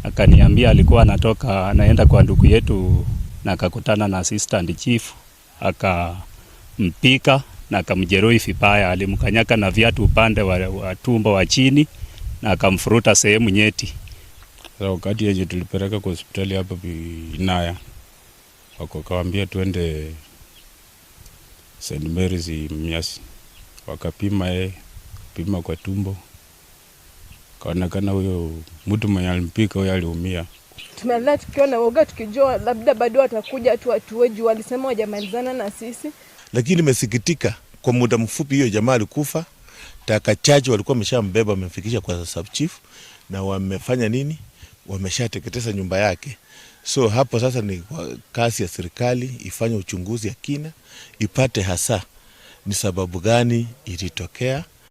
Akaniambia alikuwa anaenda kwa ndugu yetu na akakutana na assistant chief, akampika na akamjeruhi vibaya. Alimkanyaka na viatu upande wa tumbo wa chini na akamfuruta sehemu nyeti. Wakati yenye tulipeleka kwa hospitali hapa Inaya, wakawaambia tuende St. Mary's Mnyasi. Wakapima pima kwa tumbo, kaonekana huyo mtu mwenye alimpika huyo aliumia. Tumelala tukiona woga, tukijua labda bado atakuja tu atuwe juu walisema hajamalizana na sisi. Lakini nimesikitika kwa muda mfupi hiyo jamaa alikufa. Takachaji walikuwa wameshambeba wamefikisha kwa sub chief na wamefanya nini? Wameshateketeza nyumba yake. So hapo sasa ni kazi ya serikali ifanye uchunguzi ya kina, ipate hasa ni sababu gani ilitokea.